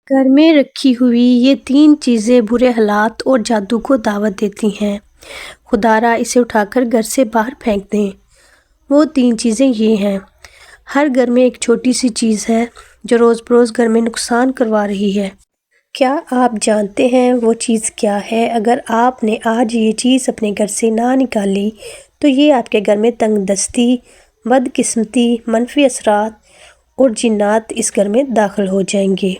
گھر میں رکھی ہوئی یہ 3 چیزیں برے حالات اور جادو کو دعوت دیتی ہیں۔ خدارا اسے اٹھا کر گھر سے باہر پھینک دیں۔ وہ 3 چیزیں یہ ہیں۔ ہر گھر میں ایک چھوٹی سی چیز ہے جو روز بروز گھر میں نقصان کروا رہی ہے۔ کیا آپ جانتے ہیں وہ چیز کیا ہے؟ اگر آپ نے آج یہ چیز اپنے گھر سے نہ نکالی تو یہ آپ کے گھر میں تنگ دستی، بدقسمتی، منفی اثرات اور جنات اس گھر میں داخل ہو جائیں گے۔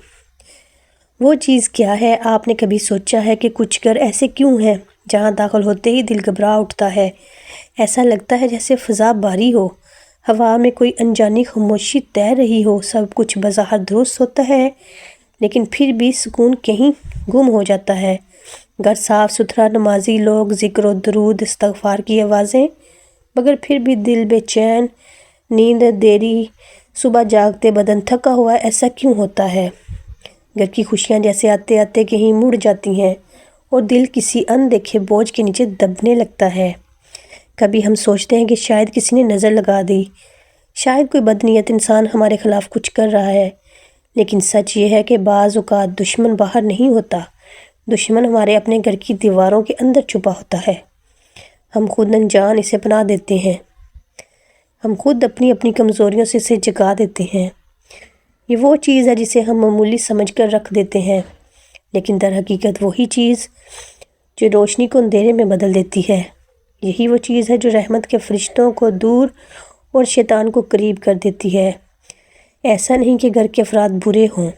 وہ چیز کیا ہے؟ آپ نے کبھی سوچا ہے کہ کچھ گھر ایسے کیوں ہیں جہاں داخل ہوتے ہی دل گھبرا اٹھتا ہے؟ ایسا لگتا ہے جیسے فضا بھاری ہو، ہوا میں کوئی انجانی خاموشی تیر رہی ہو، سب کچھ بظاہر درست ہوتا ہے لیکن پھر بھی سکون کہیں گم ہو جاتا ہے۔ گھر صاف ستھرا، نمازی لوگ، ذکر و درود، استغفار کی آوازیں، مگر پھر بھی دل بے چین، نیند دیری، صبح جاگتے بدن تھکا ہوا، ایسا کیوں ہوتا ہے؟ گھر کی خوشیاں جیسے آتے آتے کہیں مڑ جاتی ہیں اور دل کسی اندیکھے بوجھ کے نیچے دبنے لگتا ہے۔ کبھی ہم سوچتے ہیں کہ شاید کسی نے نظر لگا دی، شاید کوئی بدنیت انسان ہمارے خلاف کچھ کر رہا ہے، لیکن سچ یہ ہے کہ بعض اوقات دشمن باہر نہیں ہوتا، دشمن ہمارے اپنے گھر کی دیواروں کے اندر چھپا ہوتا ہے۔ ہم خود انجان اسے پناہ دیتے ہیں، ہم خود اپنی کمزوریوں سے اسے جگا دیتے ہیں۔ یہ وہ چیز ہے جسے ہم معمولی سمجھ کر رکھ دیتے ہیں، لیکن در حقیقت وہی چیز جو روشنی کو اندھیرے میں بدل دیتی ہے، یہی وہ چیز ہے جو رحمت کے فرشتوں کو دور اور شیطان کو قریب کر دیتی ہے۔ ایسا نہیں کہ گھر کے افراد برے ہوں،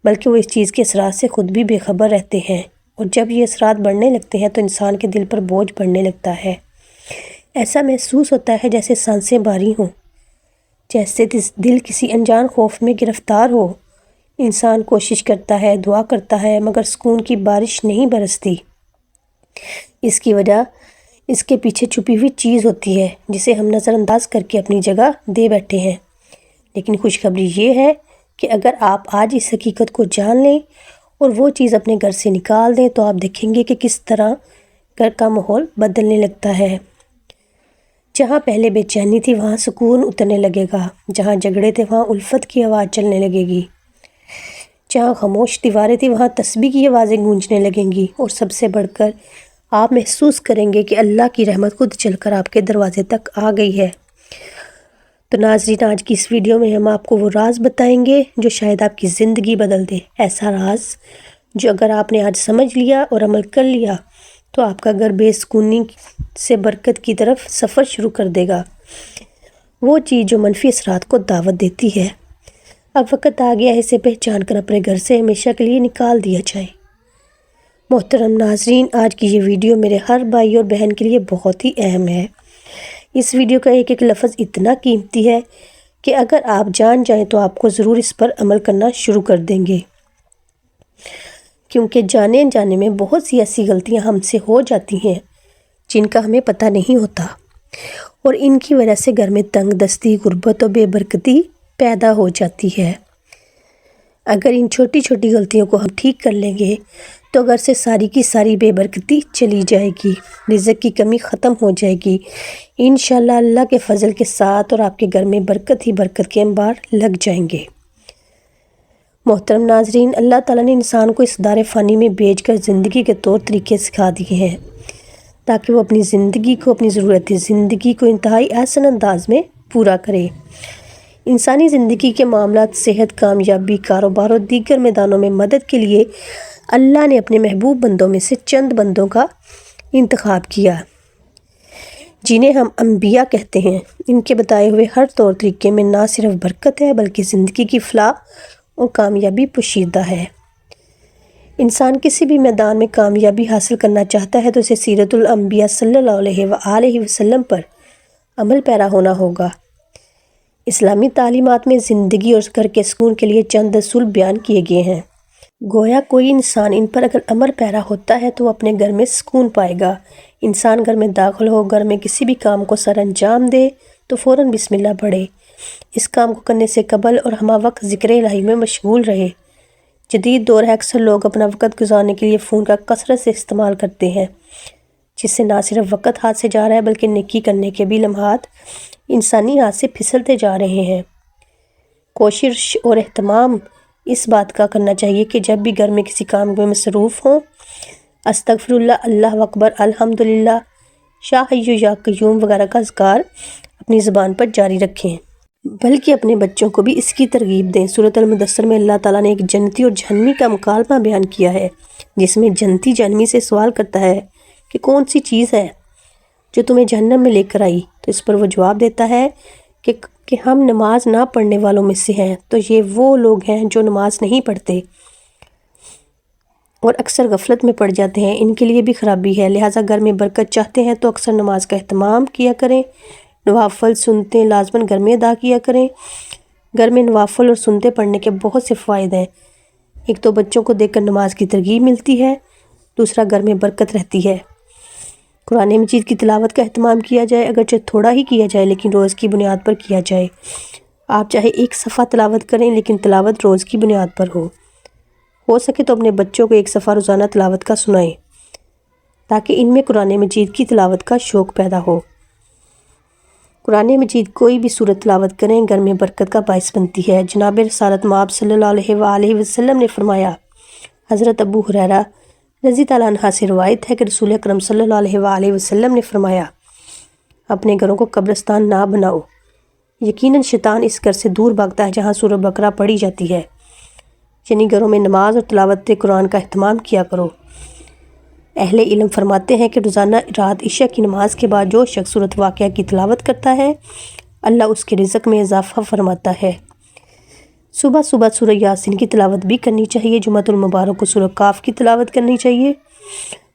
بلکہ وہ اس چیز کے اثرات سے خود بھی بے خبر رہتے ہیں، اور جب یہ اثرات بڑھنے لگتے ہیں تو انسان کے دل پر بوجھ بڑھنے لگتا ہے۔ ایسا محسوس ہوتا ہے جیسے سانسیں بھاری ہوں، جیسے دل کسی انجان خوف میں گرفتار ہو۔ انسان کوشش کرتا ہے، دعا کرتا ہے، مگر سکون کی بارش نہیں برستی۔ اس کی وجہ اس کے پیچھے چھپی ہوئی چیز ہوتی ہے جسے ہم نظر انداز کر کے اپنی جگہ دے بیٹھے ہیں۔ لیکن خوشخبری یہ ہے کہ اگر آپ آج اس حقیقت کو جان لیں اور وہ چیز اپنے گھر سے نکال دیں تو آپ دیکھیں گے کہ کس طرح گھر کا ماحول بدلنے لگتا ہے۔ جہاں پہلے بے چینی تھی وہاں سکون اترنے لگے گا، جہاں جھگڑے تھے وہاں الفت کی آواز چلنے لگے گی، جہاں خاموش دیواریں تھی وہاں تسبیح کی آوازیں گونجنے لگیں گی، اور سب سے بڑھ کر آپ محسوس کریں گے کہ اللہ کی رحمت خود چل کر آپ کے دروازے تک آ گئی ہے۔ تو ناظرین، آج کی اس ویڈیو میں ہم آپ کو وہ راز بتائیں گے جو شاید آپ کی زندگی بدل دے۔ ایسا راز جو اگر آپ نے آج سمجھ لیا اور عمل کر لیا تو آپ کا گھر بے سکونی سے برکت کی طرف سفر شروع کر دے گا۔ وہ چیز جو منفی اثرات کو دعوت دیتی ہے۔ اب وقت آ گیا ہے اسے پہچان کر اپنے گھر سے ہمیشہ کے لیے نکال دیا جائے۔ محترم ناظرین، آج کی یہ ویڈیو میرے ہر بھائی اور بہن کے لیے بہت ہی اہم ہے۔ اس ویڈیو کا ایک ایک لفظ اتنا قیمتی ہے کہ اگر آپ جان جائیں تو آپ کو ضرور اس پر عمل کرنا شروع کر دیں گے، کیونکہ جانے انجانے میں بہت سی ایسی غلطیاں ہم سے ہو جاتی ہیں جن کا ہمیں پتہ نہیں ہوتا، اور ان کی وجہ سے گھر میں تنگ دستی، غربت و بے برکتی پیدا ہو جاتی ہے۔ اگر ان چھوٹی چھوٹی غلطیوں کو ہم ٹھیک کر لیں گے تو گھر سے ساری کی ساری بے برکتی چلی جائے گی، رزق کی کمی ختم ہو جائے گی، انشاءاللہ اللہ کے فضل کے ساتھ، اور آپ کے گھر میں برکت ہی برکت کے انبار لگ جائیں گے۔ محترم ناظرین، اللہ تعالیٰ نے انسان کو اس دار فانی میں بھیج کر زندگی کے طور طریقے سکھا دیے ہیں تاکہ وہ اپنی زندگی کو، اپنی ضرورت زندگی کو انتہائی احسن انداز میں پورا کرے۔ انسانی زندگی کے معاملات، صحت، کامیابی، کاروبار اور دیگر میدانوں میں مدد کے لیے اللہ نے اپنے محبوب بندوں میں سے چند بندوں کا انتخاب کیا جنہیں ہم انبیاء کہتے ہیں۔ ان کے بتائے ہوئے ہر طور طریقے میں نہ صرف برکت ہے بلکہ زندگی کی فلاح اور کامیابی پوشیدہ ہے۔ انسان کسی بھی میدان میں کامیابی حاصل کرنا چاہتا ہے تو اسے سیرت الانبیاء صلی اللہ علیہ وآلہ وسلم پر عمل پیرا ہونا ہوگا۔ اسلامی تعلیمات میں زندگی اور گھر کے سکون کے لیے چند اصول بیان کیے گئے ہیں۔ گویا کوئی انسان ان پر اگر عمل پیرا ہوتا ہے تو وہ اپنے گھر میں سکون پائے گا۔ انسان گھر میں داخل ہو، گھر میں کسی بھی کام کو سر انجام دے تو فوراً بسم اللہ پڑھے۔ اس کام کو کرنے سے قبل اور ہمہ وقت ذکر الہی میں مشغول رہے۔ جدید دور ہے، اکثر لوگ اپنا وقت گزارنے کے لیے فون کا کثرت سے استعمال کرتے ہیں، جس سے نہ صرف وقت ہاتھ سے جا رہا ہے بلکہ نیکی کرنے کے بھی لمحات انسانی ہاتھ سے پھسلتے جا رہے ہیں۔ کوشش اور اہتمام اس بات کا کرنا چاہیے کہ جب بھی گھر میں کسی کام میں مصروف ہوں استغفر اللہ، اللہ اکبر، الحمدللہ، یا حی یا قیوم وغیرہ کا اذکار اپنی زبان پر جاری رکھیں، بلکہ اپنے بچوں کو بھی اس کی ترغیب دیں۔ سورۃ المدثر میں اللہ تعالیٰ نے ایک جنتی اور جہنمی کا مکالمہ بیان کیا ہے، جس میں جنتی جہنمی سے سوال کرتا ہے کہ کون سی چیز ہے جو تمہیں جہنم میں لے کر آئی، تو اس پر وہ جواب دیتا ہے کہ ہم نماز نہ پڑھنے والوں میں سے ہیں۔ تو یہ وہ لوگ ہیں جو نماز نہیں پڑھتے اور اکثر غفلت میں پڑ جاتے ہیں، ان کے لیے بھی خرابی ہے۔ لہٰذا گھر میں برکت چاہتے ہیں تو اکثر نماز کا اہتمام کیا کریں، نوافل سنتیں لازماً گھر میں ادا کیا کریں۔ گھر میں نوافل اور سنتیں پڑھنے کے بہت سے فوائد ہیں۔ ایک تو بچوں کو دیکھ کر نماز کی ترغیب ملتی ہے، دوسرا گھر میں برکت رہتی ہے۔ قرآن مجید کی تلاوت کا اہتمام کیا جائے، اگرچہ تھوڑا ہی کیا جائے لیکن روز کی بنیاد پر کیا جائے۔ آپ چاہے ایک صفحہ تلاوت کریں لیکن تلاوت روز کی بنیاد پر ہو سکے تو اپنے بچوں کو ایک صفحہ روزانہ تلاوت کا سنائیں تاکہ ان میں قرآن مجید کی تلاوت کا شوق پیدا ہو۔ قرآن مجید کوئی بھی سورت تلاوت کریں گھر میں برکت کا باعث بنتی ہے۔ جناب رسالت مآب صلی اللہ علیہ وآلہ وسلم نے فرمایا، حضرت ابو ہریرہ رضی اللہ عنہ سے روایت ہے کہ رسول اکرم صلی اللہ علیہ وآلہ وسلم نے فرمایا، اپنے گھروں کو قبرستان نہ بناؤ، یقیناً شیطان اس گھر سے دور بھاگتا ہے جہاں سورہ بقرہ پڑھی جاتی ہے، یعنی گھروں میں نماز اور تلاوت قرآن کا اہتمام کیا کرو۔ اہل علم فرماتے ہیں کہ روزانہ رات عشاء کی نماز کے بعد جو شخص سورۃ واقعہ کی تلاوت کرتا ہے اللہ اس کے رزق میں اضافہ فرماتا ہے۔ صبح صبح سورہ یاسین کی تلاوت بھی کرنی چاہیے، جمعۃ المبارک کو سورہ کاف کی تلاوت کرنی چاہیے۔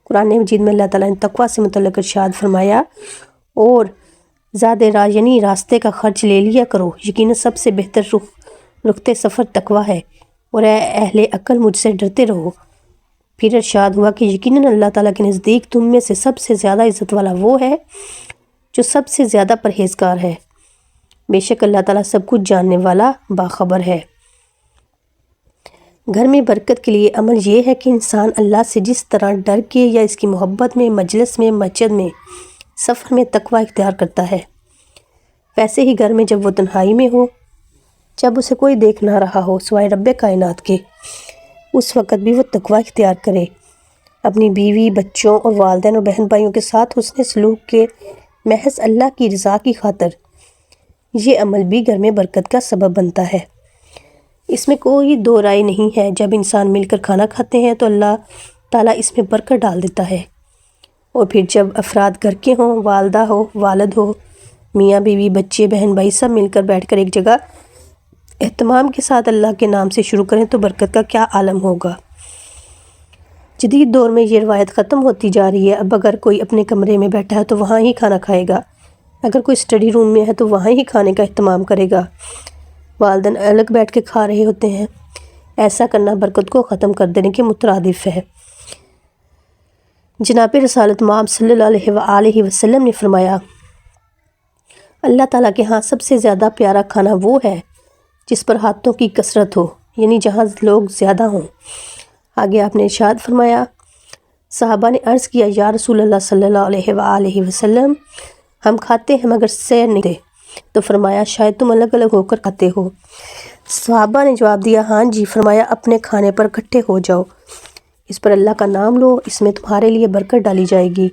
قرآن مجید میں اللہ تعالیٰ نے تقویٰ سے متعلق ارشاد فرمایا، اور زیادہ راہ یعنی راستے کا خرچ لے لیا کرو، یقیناً سب سے بہتر رخت سفر تقویٰ ہے، اور اے اہل عقل مجھ سے ڈرتے رہو۔ پھر ارشاد ہوا کہ یقیناً اللہ تعالیٰ کے نزدیک تم میں سے سب سے زیادہ عزت والا وہ ہے جو سب سے زیادہ پرہیزگار ہے، بے شک اللہ تعالیٰ سب کچھ جاننے والا باخبر ہے۔ گھر میں برکت کے لیے عمل یہ ہے کہ انسان اللہ سے جس طرح ڈر کے یا اس کی محبت میں مجلس میں مسجد میں سفر میں تقویٰ اختیار کرتا ہے، ویسے ہی گھر میں جب وہ تنہائی میں ہو، جب اسے کوئی دیکھ نہ رہا ہو سوائے رب کائنات کے، اس وقت بھی وہ تقویٰ اختیار کرے، اپنی بیوی، بچوں اور والدین اور بہن بھائیوں کے ساتھ حسن سلوک کے محض اللہ کی رضا کی خاطر۔ یہ عمل بھی گھر میں برکت کا سبب بنتا ہے، اس میں کوئی دو رائے نہیں ہے۔ جب انسان مل کر کھانا کھاتے ہیں تو اللہ تعالیٰ اس میں برکت ڈال دیتا ہے، اور پھر جب افراد گھر کے ہوں، والدہ ہو، والد ہو، میاں بیوی، بچے، بہن بھائی سب مل کر بیٹھ کر ایک جگہ اہتمام کے ساتھ اللہ کے نام سے شروع کریں تو برکت کا کیا عالم ہوگا۔ جدید دور میں یہ روایت ختم ہوتی جا رہی ہے۔ اب اگر کوئی اپنے کمرے میں بیٹھا ہے تو وہاں ہی کھانا کھائے گا، اگر کوئی اسٹڈی روم میں ہے تو وہاں ہی کھانے کا اہتمام کرے گا، والدین الگ بیٹھ کے کھا رہے ہوتے ہیں۔ ایسا کرنا برکت کو ختم کر دینے کے مترادف ہے۔ جناب رسالت مآب صلی اللہ علیہ وآلہ وسلم نے فرمایا، اللہ تعالیٰ کے ہاں سب سے زیادہ پیارا کھانا وہ ہے جس پر ہاتھوں کی کثرت ہو، یعنی جہاں لوگ زیادہ ہوں۔ آگے آپ نے ارشاد فرمایا، صحابہ نے عرض کیا، یا رسول اللہ صلی اللہ علیہ وآلہ وسلم، ہم کھاتے ہیں مگر سیر نہیں کرتے۔ تو فرمایا، شاید تم الگ الگ ہو کر کھاتے ہو۔ صحابہ نے جواب دیا، ہاں جی۔ فرمایا، اپنے کھانے پر اکٹھے ہو جاؤ، اس پر اللہ کا نام لو، اس میں تمہارے لیے برکت ڈالی جائے گی۔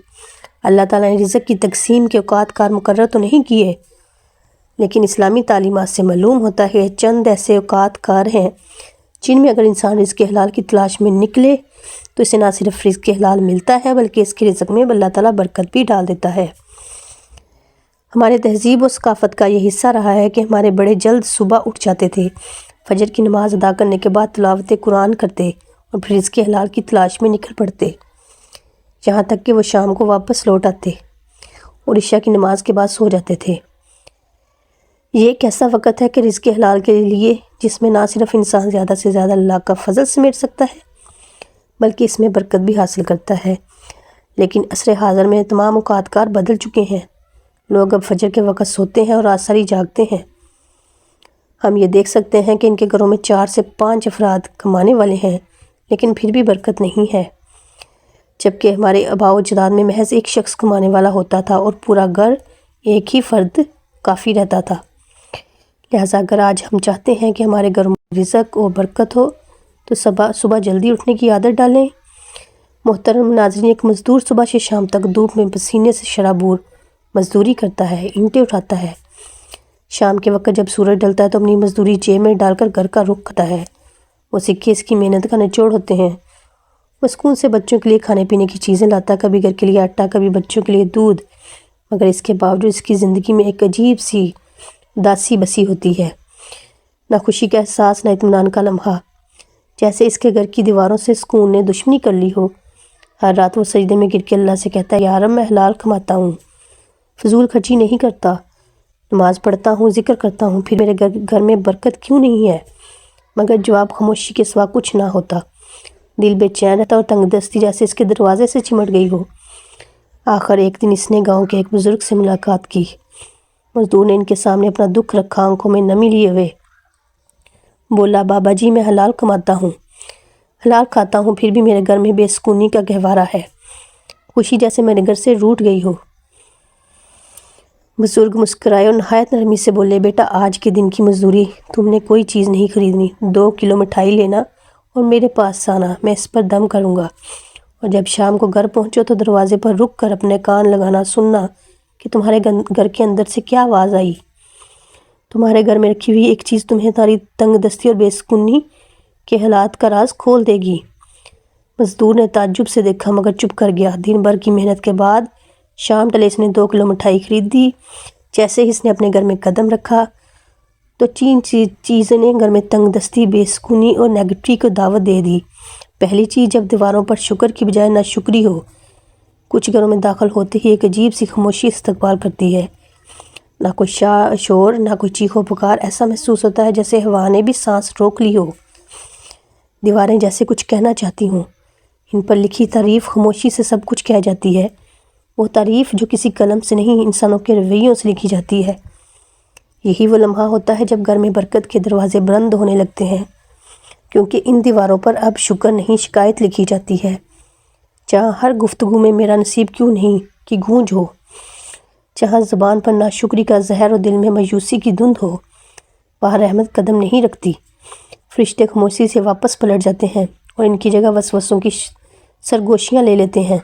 اللہ تعالیٰ نے رزق کی تقسیم کے اوقات کار مقرر تو نہیں کیے، لیکن اسلامی تعلیمات سے معلوم ہوتا ہے چند ایسے اوقات کار ہیں جن میں اگر انسان رزق حلال کی تلاش میں نکلے تو اسے نہ صرف رزق حلال ملتا ہے بلکہ اس کے رزق میں اللہ تعالیٰ برکت بھی ڈال دیتا ہے۔ ہمارے تہذیب و ثقافت کا یہ حصہ رہا ہے کہ ہمارے بڑے جلد صبح اٹھ جاتے تھے، فجر کی نماز ادا کرنے کے بعد تلاوت قرآن کرتے اور پھر رزق حلال کی تلاش میں نکل پڑتے، یہاں تک کہ وہ شام کو واپس لوٹ آتے اور عشاء کی نماز کے بعد سو جاتے تھے۔ یہ ایک ایسا وقت ہے کہ رزق حلال کے لیے جس میں نہ صرف انسان زیادہ سے زیادہ اللہ کا فضل سمیٹ سکتا ہے بلکہ اس میں برکت بھی حاصل کرتا ہے۔ لیکن عصر حاضر میں تمام اوقات کار بدل چکے ہیں، لوگ اب فجر کے وقت سوتے ہیں اور رات ساری جاگتے ہیں۔ ہم یہ دیکھ سکتے ہیں کہ ان کے گھروں میں 4 سے 5 افراد کمانے والے ہیں لیکن پھر بھی برکت نہیں ہے، جبکہ ہمارے آباء و اجداد میں محض ایک شخص کمانے والا ہوتا تھا اور پورا گھر ایک ہی فرد کافی رہتا تھا۔ لہٰذا اگر آج ہم چاہتے ہیں کہ ہمارے گھروں رزق اور برکت ہو تو صبح جلدی اٹھنے کی عادت ڈالیں۔ محترم ناظرین، ایک مزدور صبح سے شام تک دھوپ میں پسینے سے شرابور مزدوری کرتا ہے، اینٹیں اٹھاتا ہے۔ شام کے وقت جب سورج ڈھلتا ہے تو اپنی مزدوری جیب میں ڈال کر گھر کا رخ کرتا ہے۔ وہ سکے اس کی محنت کا نچوڑ ہوتے ہیں۔ وہ سکون سے بچوں کے لیے کھانے پینے کی چیزیں لاتا ہے، کبھی گھر کے لیے آٹا، کبھی بچوں کے لیے دودھ، مگر اس کے باوجود اس کی زندگی میں ایک عجیب سی اداسی بسی ہوتی ہے، نہ خوشی کا احساس، نہ اطمینان کا لمحہ، جیسے اس کے گھر کی دیواروں سے سکون نے دشمنی کر لی ہو۔ ہر رات وہ سجدے میں گر کے اللہ سے کہتا ہے، یا رب میں حلال کماتا ہوں، فضول خرچی نہیں کرتا، نماز پڑھتا ہوں، ذکر کرتا ہوں، پھر میرے گھر میں برکت کیوں نہیں ہے؟ مگر جواب خاموشی کے سوا کچھ نہ ہوتا۔ دل بے چین رہتا اور تنگ دستی جیسے اس کے دروازے سے چمٹ گئی ہو۔ آخر ایک دن اس نے گاؤں کے ایک بزرگ سے ملاقات کی۔ مزدور نے ان کے سامنے اپنا دکھ رکھا، آنکھوں میں نمی لیے ہوئے بولا، بابا جی میں حلال کماتا ہوں، حلال کھاتا ہوں، پھر بھی میرے گھر میں بے سکونی کا گہوارہ ہے، خوشی جیسے میرے گھر سے روٹ گئی ہو۔ بزرگ مسکرائے اور نہایت نرمی سے بولے، بیٹا آج کے دن کی مزدوری تم نے کوئی چیز نہیں خریدنی، 2 کلو مٹھائی لینا اور میرے پاس آنا، میں اس پر دم کروں گا، اور جب شام کو گھر پہنچو تو دروازے پر رک کر اپنے کان لگانا، سننا کہ تمہارے گھر کے اندر سے کیا آواز آئی۔ تمہارے گھر میں رکھی ہوئی ایک چیز تمہیں تاری تنگ دستی اور بے سکونی کے حالات کا راز کھول دے گی۔ مزدور نے تعجب سے دیکھا مگر چپ کر گیا۔ دن بھر کی محنت کے بعد شام ڈلے اس نے 2 کلو مٹھائی خرید دی۔ جیسے ہی اس نے اپنے گھر میں قدم رکھا تو 3 چیزیں نے گھر میں تنگ دستی، بے سکونی اور نیگیٹیوٹی کو دعوت دے دی۔ پہلی چیز، جب دیواروں پر شکر کی بجائے ناشکری ہو۔ کچھ گھروں میں داخل ہوتے ہی ایک عجیب سی خاموشی استقبال کرتی ہے، نہ کوئی شور، نہ کوئی چیخ و پکار، ایسا محسوس ہوتا ہے جیسے ہوا نے بھی سانس روک لی ہو۔ دیواریں جیسے کچھ کہنا چاہتی ہوں، ان پر لکھی تعریف خاموشی سے سب کچھ کہہ جاتی ہے، وہ تعریف جو کسی قلم سے نہیں انسانوں کے رویوں سے لکھی جاتی ہے۔ یہی وہ لمحہ ہوتا ہے جب گھر میں برکت کے دروازے بلند ہونے لگتے ہیں، کیونکہ ان دیواروں پر اب شکر نہیں شکایت لکھی جاتی ہے۔ جہاں ہر گفتگو میں میرا نصیب کیوں نہیں کی گونج ہو، جہاں زبان پر ناشکری کا زہر اور دل میں مایوسی کی دھند ہو، وہاں رحمت قدم نہیں رکھتی۔ فرشتے خاموشی سے واپس پلٹ جاتے ہیں اور ان کی جگہ وسوسوں کی سرگوشیاں لے لیتے ہیں۔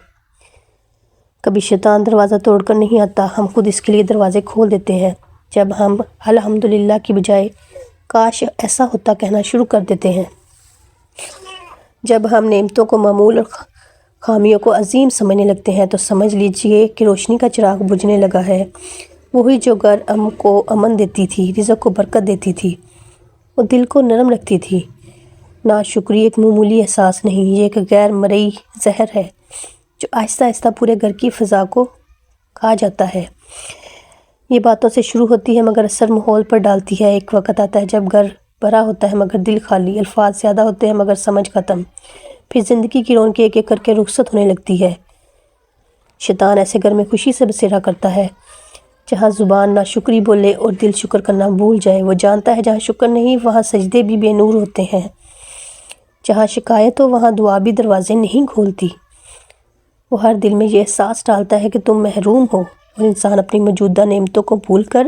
کبھی شیطان دروازہ توڑ کر نہیں آتا، ہم خود اس کے لیے دروازے کھول دیتے ہیں۔ جب ہم الحمدللہ کی بجائے کاش ایسا ہوتا کہنا شروع کر دیتے ہیں، جب ہم نعمتوں کو معمول اور خامیوں کو عظیم سمجھنے لگتے ہیں، تو سمجھ لیجئے کہ روشنی کا چراغ بجھنے لگا ہے۔ وہی جو گھر کو امن دیتی تھی، رزق کو برکت دیتی تھی، وہ دل کو نرم رکھتی تھی۔ ناشکری ایک معمولی احساس نہیں، یہ ایک غیر مرئی زہر ہے جو آہستہ آہستہ پورے گھر کی فضا کو کھا جاتا ہے۔ یہ باتوں سے شروع ہوتی ہے مگر اثر ماحول پر ڈالتی ہے۔ ایک وقت آتا ہے جب گھر بھرا ہوتا ہے مگر دل خالی، الفاظ زیادہ ہوتے ہیں مگر سمجھ ختم، پھر زندگی کی رونقیں ایک ایک کر کے رخصت ہونے لگتی ہے۔ شیطان ایسے گھر میں خوشی سے بسیرا کرتا ہے جہاں زبان ناشکری بولے اور دل شکر کرنا بھول جائے۔ وہ جانتا ہے جہاں شکر نہیں وہاں سجدے بھی بے نور ہوتے ہیں، جہاں شکایت ہو وہاں دعا بھی دروازے نہیں کھولتی۔ وہ ہر دل میں یہ احساس ڈالتا ہے کہ تم محروم ہو، اور انسان اپنی موجودہ نعمتوں کو بھول کر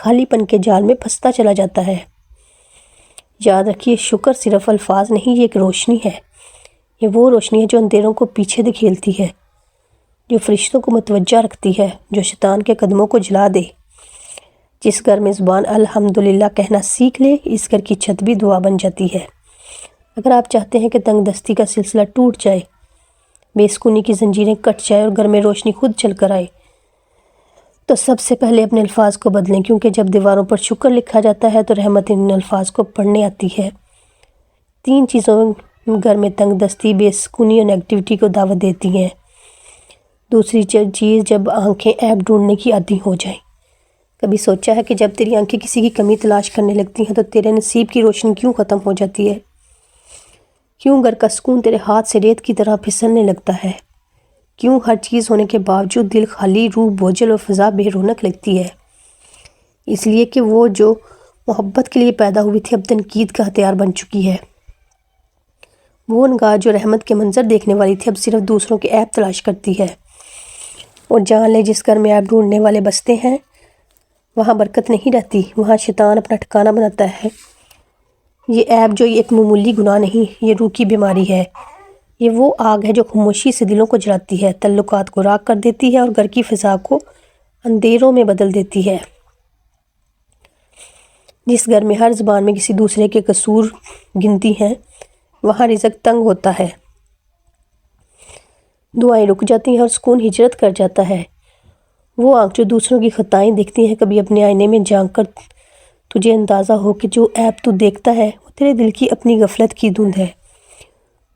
خالی پن کے جال میں پھنستا چلا جاتا ہے۔ یاد رکھیے، شکر صرف الفاظ نہیں، یہ ایک روشنی ہے۔ یہ وہ روشنی ہے جو اندھیروں کو پیچھے دھکیلتی ہے، جو فرشتوں کو متوجہ رکھتی ہے، جو شیطان کے قدموں کو جلا دے۔ جس گھر میں زبان الحمدللہ کہنا سیکھ لے، اس گھر کی چھت بھی دعا بن جاتی ہے۔ اگر آپ چاہتے ہیں کہ تنگ دستی کا سلسلہ ٹوٹ جائے، بے سکونی کی زنجیریں کٹ جائے اور گھر میں روشنی خود چل کر آئے، تو سب سے پہلے اپنے الفاظ کو بدلیں، کیونکہ جب دیواروں پر شکر لکھا جاتا ہے تو رحمت ان الفاظ کو پڑھنے آتی ہے۔ 3 چیزوں گھر میں تنگ دستی، بے سکونی اور نیگیٹیوٹی کو دعوت دیتی ہیں۔ دوسری چیز، جب آنکھیں عیب ڈھونڈنے کی عادی ہو جائیں۔ کبھی سوچا ہے کہ جب تیری آنکھیں کسی کی کمی تلاش کرنے لگتی ہیں تو تیرے نصیب کی روشنی کیوں ختم ہو جاتی ہے؟ کیوں گھر کا سکون تیرے ہاتھ سے ریت کی طرح پھسلنے لگتا ہے؟ کیوں ہر چیز ہونے کے باوجود دل خالی، روح بوجھل اور فضا بے رونق لگتی ہے؟ اس لیے کہ وہ جو محبت کے لیے پیدا ہوئی تھی اب تنقید کا ہتھیار بن چکی ہے۔ وہ نگاہ جو رحمت کے منظر دیکھنے والی تھی اب صرف دوسروں کے عیب تلاش کرتی ہے۔ اور جان لے، جس گھر میں عیب ڈھونڈنے والے بستے ہیں وہاں برکت نہیں رہتی، وہاں شیطان اپنا ٹھکانہ بناتا ہے۔ یہ عیب جو ایک معمولی گناہ نہیں، یہ روح کی بیماری ہے۔ یہ وہ آگ ہے جو خاموشی سے دلوں کو جلاتی ہے، تعلقات کو راکھ کر دیتی ہے اور گھر کی فضا کو اندھیروں میں بدل دیتی ہے۔ جس گھر میں ہر زبان میں کسی دوسرے کے قصور گنتی ہیں، وہاں رزق تنگ ہوتا ہے، دعائیں رک جاتی ہیں اور سکون ہجرت کر جاتا ہے۔ وہ آنکھ جو دوسروں کی خطائیں دیکھتی ہیں، کبھی اپنے آئینے میں جھانک کر تجھے اندازہ ہو کہ جو عیب تو دیکھتا ہے وہ تیرے دل کی اپنی غفلت کی دھند ہے۔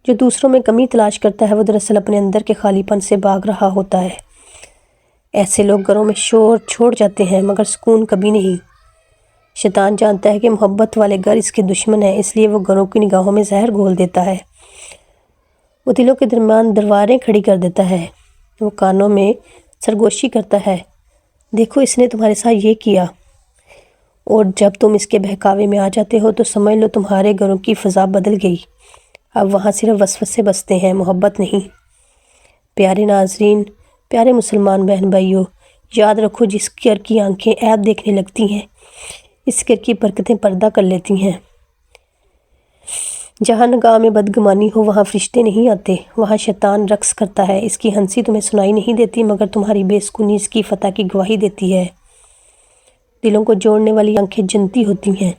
جو دوسروں میں کمی تلاش کرتا ہے وہ دراصل اپنے اندر کے خالی پن سے بھاگ رہا ہوتا ہے۔ ایسے لوگ گھروں میں شور چھوڑ جاتے ہیں مگر سکون کبھی نہیں۔ شیطان جانتا ہے کہ محبت والے گھر اس کے دشمن ہیں، اس لیے وہ گھروں کی نگاہوں میں زہر گھول دیتا ہے۔ وہ دلوں کے درمیان دیواریں کھڑی کر دیتا ہے۔ وہ کانوں میں سرگوشی کرتا ہے، دیکھو اس نے تمہارے ساتھ یہ کیا، اور جب تم اس کے بہکاوے میں آ جاتے ہو تو سمجھ لو تمہارے گھروں کی فضا بدل گئی۔ اب وہاں صرف وسوسے بستے ہیں، محبت نہیں۔ پیارے ناظرین، پیارے مسلمان بہن بھائیوں، یاد رکھو جس گھر کی آنکھیں عیب دیکھنے لگتی ہیں، اس گھر کی برکتیں پردہ کر لیتی ہیں۔ جہاں نگاہ میں بدگمانی ہو وہاں فرشتے نہیں آتے، وہاں شیطان رقص کرتا ہے۔ اس کی ہنسی تمہیں سنائی نہیں دیتی مگر تمہاری بے سکونی اس کی فتح کی گواہی دیتی ہے۔ دلوں کو جوڑنے والی آنکھیں جنتی ہوتی ہیں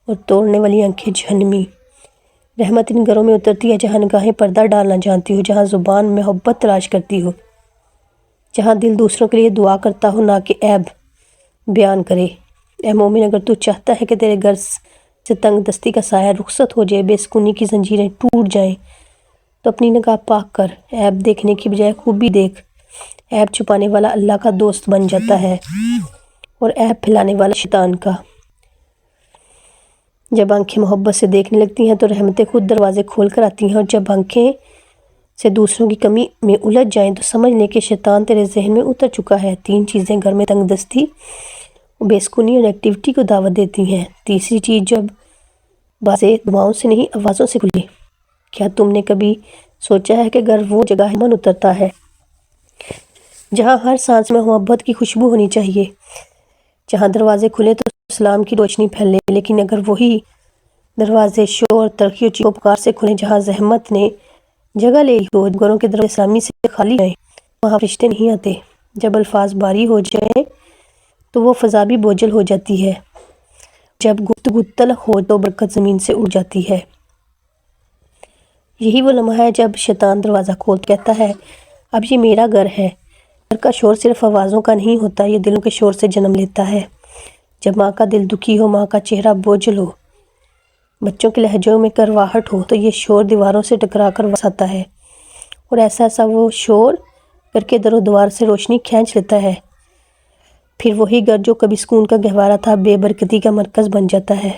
اور توڑنے والی آنکھیں جہنمی۔ رحمت ان گھروں میں اترتی ہے جہاں نگاہیں پردہ ڈالنا جانتی ہو، جہاں زبان محبت تلاش کرتی ہو، جہاں دل دوسروں کے لیے دعا کرتا ہو نہ کہ عیب بیان کرے۔ اے مومن، اگر تو چاہتا ہے کہ تیرے گھر سے تنگ دستی کا سایہ رخصت ہو جائے، بے سکونی کی زنجیریں ٹوٹ جائیں، تو اپنی نگاہ پاک کر، عیب دیکھنے کی بجائے خوبی دیکھ۔ عیب چھپانے والا اللہ کا دوست بن جاتا ہے اور عیب پھیلانے والا شیطان کا۔ جب آنکھیں محبت سے دیکھنے لگتی ہیں تو رحمتیں خود دروازے کھول کر آتی ہیں، اور جب آنکھیں سے دوسروں کی کمی میں الجھ جائیں تو سمجھ لیں کہ شیطان تیرے ذہن میں اتر چکا ہے۔ 3 چیزیں گھر میں تنگ دستی، بے سکونی اور ایکٹیویٹی کو دعوت دیتی ہیں۔ تیسری چیز جب بازیں دعاؤں سے نہیں آوازوں سے کھلے۔ کیا تم نے کبھی سوچا ہے کہ گھر وہ جگہ ہے من اترتا ہے جہاں ہر سانس میں محبت کی خوشبو ہونی چاہیے، جہاں دروازے کھلے تو اسلام کی روشنی پھیلے، لیکن اگر وہی دروازے شور، ترقی اور چیخو پکار سے کھلیں، جہاں زحمت نے جگہ لے لی ہو، گھروں کے دروازے اسلامی سے خالی جائیں، وہاں فرشتے نہیں آتے۔ جب الفاظ باری ہو جائیں تو وہ فضا بھی بوجھل ہو جاتی ہے، جب گفتگو تلخ ہو تو برکت زمین سے اڑ جاتی ہے۔ یہی وہ لمحہ ہے جب شیطان دروازہ کھول کہتا ہے، اب یہ میرا گھر ہے۔ گھر کا شور صرف آوازوں کا نہیں ہوتا، یہ دلوں کے شور سے جنم لیتا ہے۔ جب ماں کا دل دکھی ہو، ماں کا چہرہ بوجھل ہو، بچوں کے لہجوں میں کرواہٹ ہو، تو یہ شور دیواروں سے ٹکرا کر واپس آتا ہے، اور ایسا وہ شور گھر کے در و دیوار سے روشنی کھینچ لیتا ہے۔ پھر وہی گھر جو کبھی سکون کا گہوارہ تھا، بے برکتی کا مرکز بن جاتا ہے۔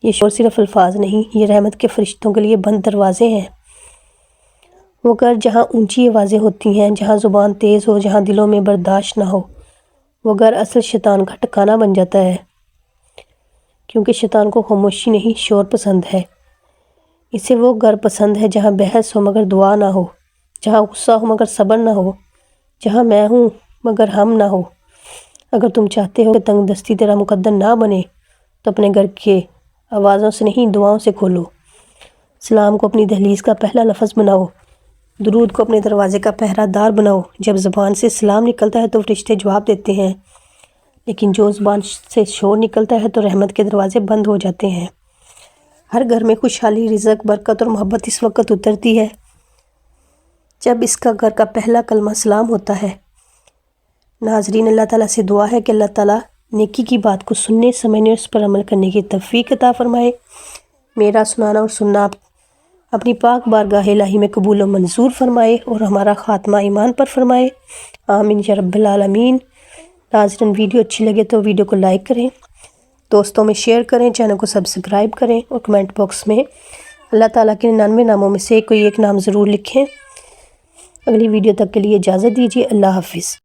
یہ شور صرف الفاظ نہیں، یہ رحمت کے فرشتوں کے لیے بند دروازے ہیں۔ وہ گھر جہاں اونچی آوازیں ہوتی ہیں، جہاں زبان تیز ہو، جہاں دلوں میں برداشت نہ ہو، وہ گھر اصل شیطان کا ٹھکانہ بن جاتا ہے، کیونکہ شیطان کو خاموشی نہیں شور پسند ہے۔ اسے وہ گھر پسند ہے جہاں بحث ہو مگر دعا نہ ہو، جہاں غصہ ہو مگر صبر نہ ہو، جہاں میں ہوں مگر ہم نہ ہو۔ اگر تم چاہتے ہو کہ تنگ دستی تیرا مقدر نہ بنے تو اپنے گھر کے آوازوں سے نہیں دعاؤں سے کھولو۔ سلام کو اپنی دہلیز کا پہلا لفظ بناؤ، درود کو اپنے دروازے کا پہرہ دار بناؤ۔ جب زبان سے سلام نکلتا ہے تو فرشتے جواب دیتے ہیں، لیکن جو زبان سے شور نکلتا ہے تو رحمت کے دروازے بند ہو جاتے ہیں۔ ہر گھر میں خوشحالی، رزق، برکت اور محبت اس وقت اترتی ہے جب اس کا گھر کا پہلا کلمہ سلام ہوتا ہے۔ ناظرین، اللہ تعالیٰ سے دعا ہے کہ اللہ تعالیٰ نیکی کی بات کو سننے، سمجھنے اور اس پر عمل کرنے کی توفیق عطا فرمائے۔ میرا سنانا اور سننا اپنی پاک بارگاہ الہی میں قبول و منظور فرمائے اور ہمارا خاتمہ ایمان پر فرمائے، آمین یا رب العالمین۔ ناظرین، ویڈیو اچھی لگے تو ویڈیو کو لائک کریں، دوستوں میں شیئر کریں، چینل کو سبسکرائب کریں اور کمنٹ باکس میں اللہ تعالیٰ کے 99 ناموں میں سے کوئی ایک نام ضرور لکھیں۔ اگلی ویڈیو تک کے لیے اجازت دیجیے، اللہ حافظ۔